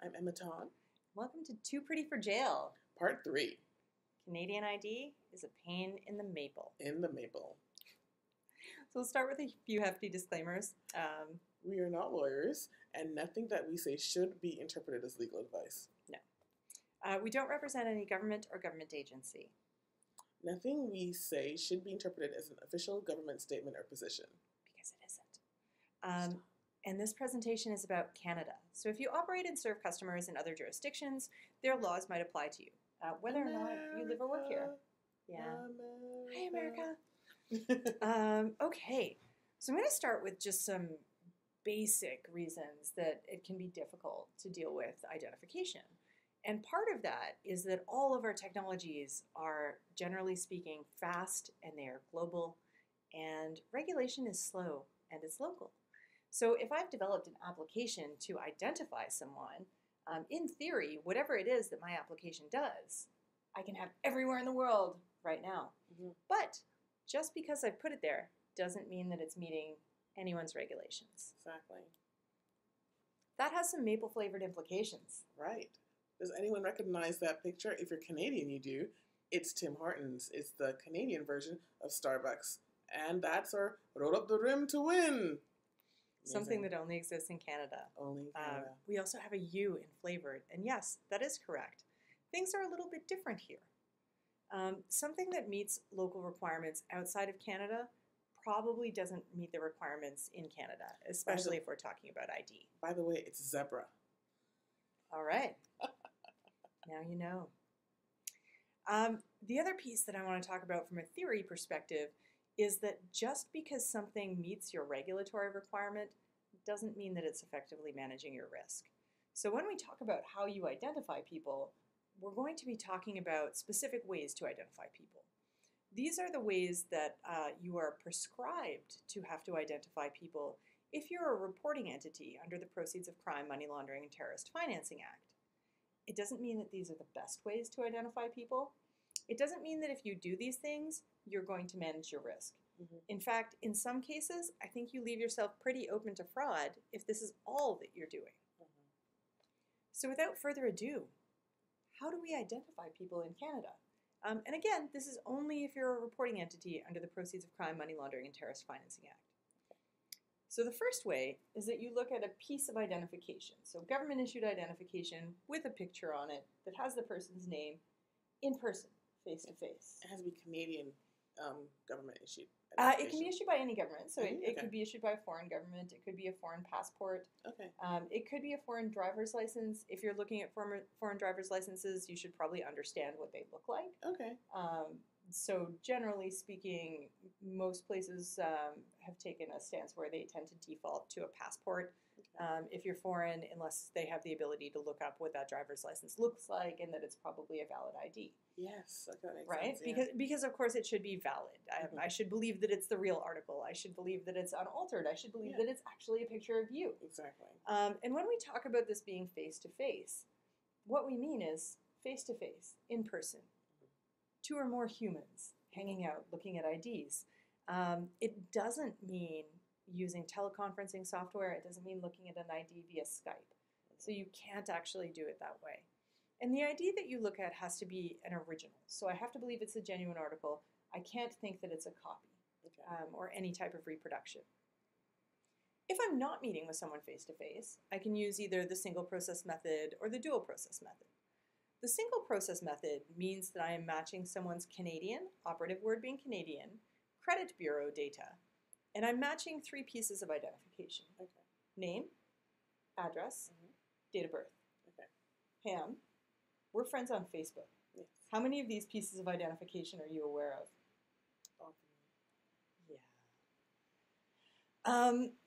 I'm Emma Todd. Welcome to Too Pretty for Jail. Part 3. Canadian ID is a pain in the maple. In the maple. So we'll start with a few hefty disclaimers. We are not lawyers, and nothing that we say should be interpreted as legal advice. No. We don't represent any government or government agency. Nothing we say should be interpreted as an official government statement or position. Because it isn't. And this presentation is about Canada. So if you operate and serve customers in other jurisdictions, their laws might apply to you, whether or not you live or work here. Yeah. Hi, America. Okay. So I'm going to start with just some basic reasons that it can be difficult to deal with identification. And part of that is that all of our technologies are, generally speaking, fast and they are global, and regulation is slow and it's local. So if I've developed an application to identify someone, in theory, whatever it is that my application does, I can have everywhere in the world right now. Mm-hmm. But just because I've put it there doesn't mean that it's meeting anyone's regulations. Exactly. That has some maple-flavored implications. Right. Does anyone recognize that picture? If you're Canadian, you do. It's Tim Hortons. It's the Canadian version of Starbucks. And that's our roll up the rim to win. Amazing. Something that only exists in Canada. Only in Canada. We also have a U in flavored. And yes, that is correct. Things are a little bit different here. Something that meets local requirements outside of Canada probably doesn't meet the requirements in Canada, especially if we're talking about ID. By the way, it's zebra. All right. Now you know. The other piece that I want to talk about from a theory perspective is that just because something meets your regulatory requirement doesn't mean that it's effectively managing your risk. So when we talk about how you identify people, we're going to be talking about specific ways to identify people. These are the ways that you are prescribed to have to identify people if you're a reporting entity under the Proceeds of Crime, Money-Laundering, and Terrorist Financing Act. It doesn't mean that these are the best ways to identify people. It doesn't mean that if you do these things, you're going to manage your risk. Mm-hmm. In fact, in some cases, I think you leave yourself pretty open to fraud if this is all that you're doing. Mm-hmm. So without further ado, how do we identify people in Canada? And again, this is only if you're a reporting entity under the Proceeds of Crime, Money Laundering, and Terrorist Financing Act. So the first way is that you look at a piece of identification. So government-issued identification with a picture on it that has the person's name in person, face-to-face. It has to be Canadian government issued. It can be issued by any government. So it could be issued by a foreign government. It could be a foreign passport. Okay. It could be a foreign driver's license. If you're looking at foreign driver's licenses, you should probably understand what they look like. Okay. So generally speaking, most places have taken a stance where they tend to default to a passport. If you're foreign, unless they have the ability to look up what that driver's license looks like and that it's probably a valid ID. Yes, that makes right? sense. Yeah. Because of course it should be valid. I should believe that it's the real article. I should believe that it's unaltered. I should believe that it's actually a picture of you. Exactly. And when we talk about this being face-to-face, what we mean is face-to-face, in person. Two or more humans hanging out, looking at IDs. It doesn't mean using teleconferencing software. It doesn't mean looking at an ID via Skype. So you can't actually do it that way. And the ID that you look at has to be an original. So I have to believe it's a genuine article. I can't think that it's a copy or any type of reproduction. If I'm not meeting with someone face-to-face, I can use either the single process method or the dual process method. The single process method means that I am matching someone's Canadian, operative word being Canadian, credit bureau data, and I'm matching 3 pieces of identification. Okay. Name, address, date of birth. Okay. Pam, we're friends on Facebook. Yes. How many of these pieces of identification are you aware of? Yeah.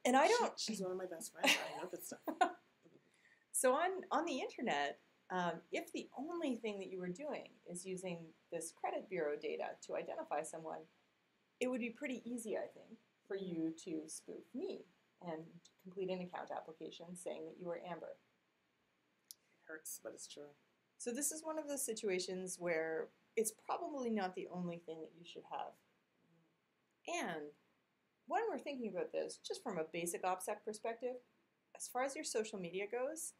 And I don't... She's one of my best friends. I know good stuff. So on the internet, if the only thing that you were doing is using this credit bureau data to identify someone, it would be pretty easy, I think, for you to spoof me and complete an account application saying that you were Amber. It hurts, but it's true. So this is one of those situations where it's probably not the only thing that you should have. And when we're thinking about this, just from a basic OPSEC perspective, as far as your social media goes,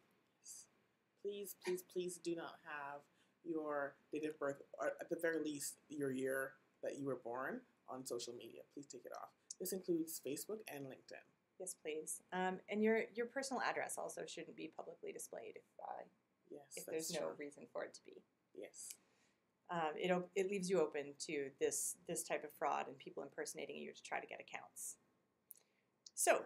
Please, please, please do not have your date of birth, or at the very least, your year that you were born on social media. Please take it off. This includes Facebook and LinkedIn. Yes, please. And your personal address also shouldn't be publicly displayed if there's no reason for it to be. Yes. It leaves you open to this type of fraud and people impersonating you to try to get accounts. So,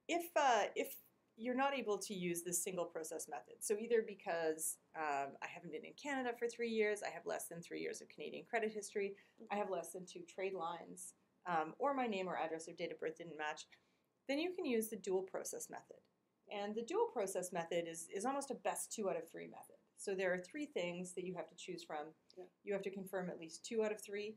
if you're not able to use this single process method, so either because I haven't been in Canada for 3 years, I have less than 3 years of Canadian credit history, I have less than 2 trade lines, or my name or address or date of birth didn't match, then you can use the dual process method. And the dual process method is almost a best 2 out of 3 method. So there are 3 things that you have to choose from. Yeah. You have to confirm at least 2 out of 3.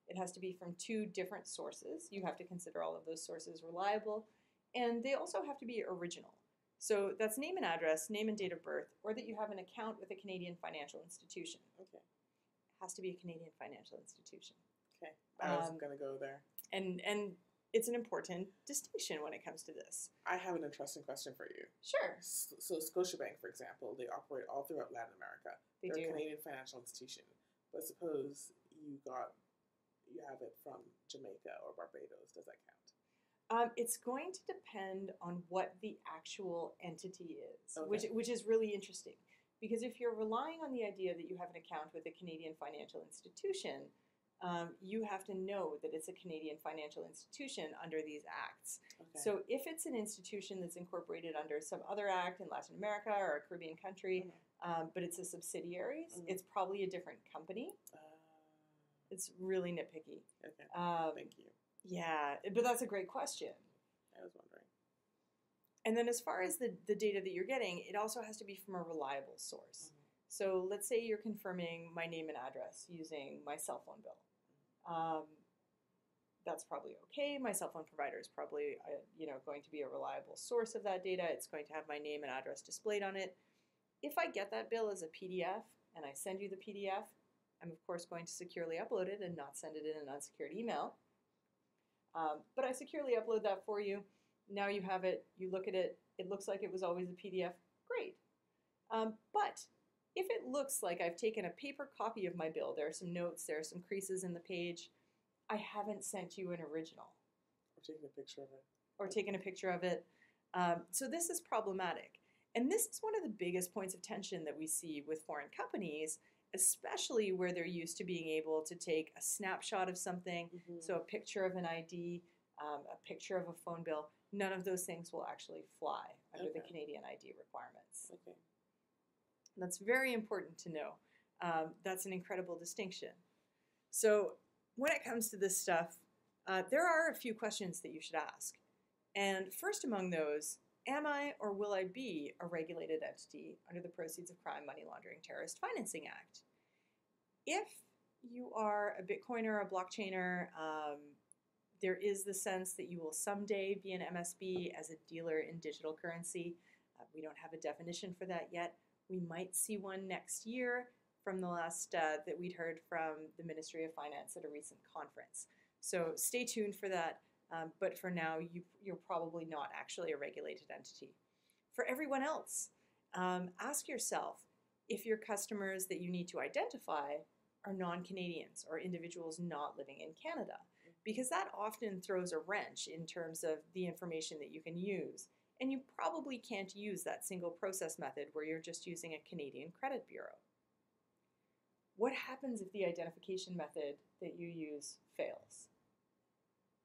It has to be from 2 different sources. You have to consider all of those sources reliable. And they also have to be original. So that's name and address, name and date of birth, or that you have an account with a Canadian financial institution. Okay. It has to be a Canadian financial institution. Okay. I was going to go there. And it's an important distinction when it comes to this. I have an interesting question for you. Sure. So Scotiabank, for example, they operate all throughout Latin America. They're a Canadian financial institution. But suppose you have it from Jamaica or Barbados. Does that count? It's going to depend on what the actual entity is, Okay. which is really interesting. Because if you're relying on the idea that you have an account with a Canadian financial institution, you have to know that it's a Canadian financial institution under these acts. Okay. So if it's an institution that's incorporated under some other act in Latin America or a Caribbean country, but it's a subsidiary, it's probably a different company. It's really nitpicky. Okay. Thank you. Yeah, but that's a great question. I was wondering. And then as far as the data that you're getting, it also has to be from a reliable source. So let's say you're confirming my name and address using my cell phone bill. That's probably okay. My cell phone provider is probably going to be a reliable source of that data. It's going to have my name and address displayed on it. If I get that bill as a PDF and I send you the PDF, I'm of course going to securely upload it and not send it in an unsecured email. But I securely upload that for you. Now you have it. You look at it. It looks like it was always a PDF. Great. But if it looks like I've taken a paper copy of my bill, there are some notes, there are some creases in the page, I haven't sent you an original. Or taken a picture of it. So this is problematic. And this is one of the biggest points of tension that we see with foreign companies, especially where they're used to being able to take a snapshot of something, so a picture of an ID, a picture of a phone bill. None of those things will actually fly under the Canadian ID requirements. Okay. That's very important to know. That's an incredible distinction. So when it comes to this stuff, there are a few questions that you should ask. And first among those, am I or will I be a regulated entity under the Proceeds of Crime, Money Laundering, Terrorist Financing Act? If you are a Bitcoiner, a blockchainer, there is the sense that you will someday be an MSB as a dealer in digital currency. We don't have a definition for that yet. We might see one next year from the last that we'd heard from the Ministry of Finance at a recent conference. So stay tuned for that. But for now, you're probably not actually a regulated entity. For everyone else, ask yourself if your customers that you need to identify are non-Canadians or individuals not living in Canada, because that often throws a wrench in terms of the information that you can use. And you probably can't use that single process method where you're just using a Canadian credit bureau. What happens if the identification method that you use fails?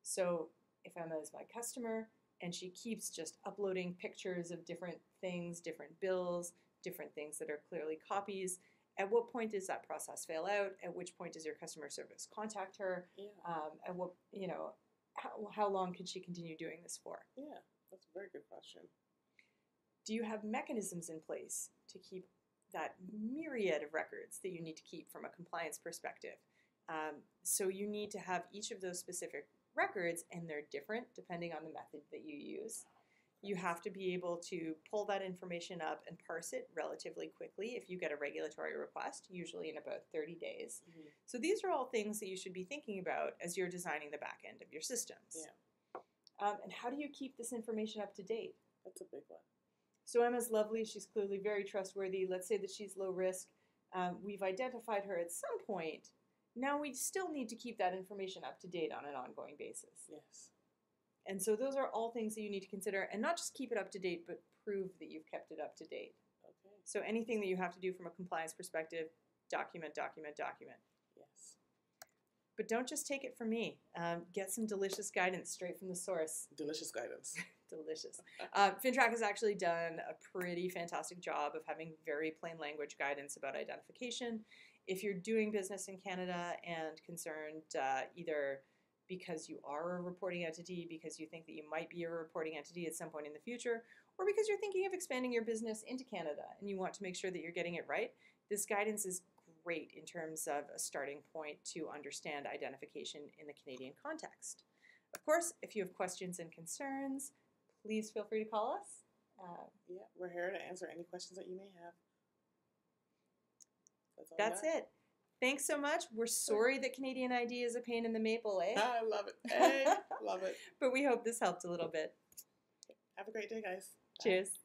So if Emma is my customer and she keeps just uploading pictures of different things, different bills, different things that are clearly copies, at what point does that process fail out? At which point does your customer service contact her? Yeah. At what, how long could she continue doing this for? Yeah, that's a very good question. Do you have mechanisms in place to keep that myriad of records that you need to keep from a compliance perspective? So you need to have each of those specific records, and they're different depending on the method that you use. You have to be able to pull that information up and parse it relatively quickly if you get a regulatory request, usually in about 30 days. So these are all things that you should be thinking about as you're designing the back end of your systems. Yeah. And how do you keep this information up to date? That's a big one. So Emma's lovely. She's clearly very trustworthy. Let's say that she's low risk. We've identified her at some point. Now we still need to keep that information up to date on an ongoing basis. Yes. And so those are all things that you need to consider, and not just keep it up to date, but prove that you've kept it up to date. Okay. So anything that you have to do from a compliance perspective, document, document, document. Yes. But don't just take it from me. Get some delicious guidance straight from the source. Delicious guidance. Delicious. FINTRAC has actually done a pretty fantastic job of having very plain language guidance about identification. If you're doing business in Canada and concerned either because you are a reporting entity, because you think that you might be a reporting entity at some point in the future, or because you're thinking of expanding your business into Canada and you want to make sure that you're getting it right, this guidance is great in terms of a starting point to understand identification in the Canadian context. Of course, if you have questions and concerns, please feel free to call us. Yeah, we're here to answer any questions that you may have. That's it. Thanks so much. We're sorry that Canadian ID is a pain in the maple, eh? I love it. Hey, love it. But we hope this helped a little bit. Have a great day, guys. Bye. Cheers.